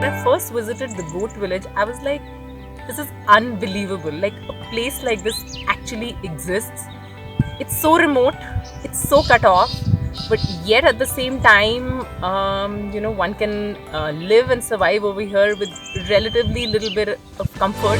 I first visited the goat village, I was like, this is unbelievable. Like, a place like this actually exists. It's so remote, it's so cut off, but yet at the same time, one can live and survive over here with relatively little bit of comfort.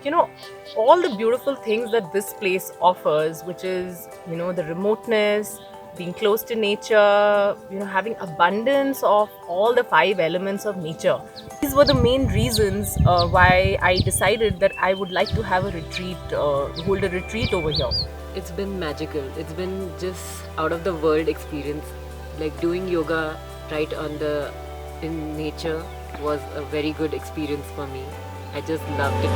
you know all the beautiful things that this place offers, which is the remoteness, being close to nature, having abundance of all the five elements of nature. These were the main reasons why I decided that I would like to have a retreat, hold a retreat over here. It's been magical. It's been just out of the world experience. Like doing yoga right in nature was a very good experience for me. I just loved it.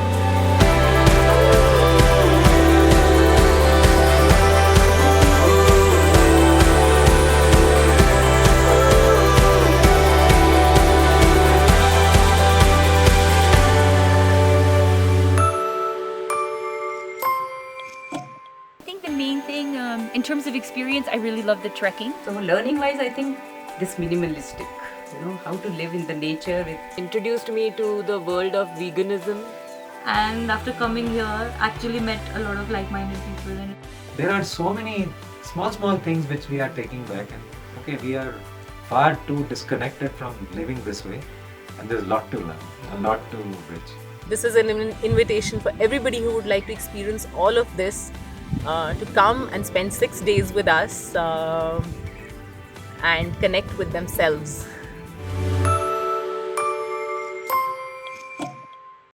I think the main thing in terms of experience, I really love the trekking. So learning wise, I think this minimalistic, how to live in the nature with. Introduced me to the world of veganism. And after coming here, actually met a lot of like-minded people. And there are so many small things which we are taking back, and okay, we are far too disconnected from living this way, and there's a lot to learn, a lot to bridge. This is an invitation for everybody who would like to experience all of this, to come and spend 6 days with us and connect with themselves.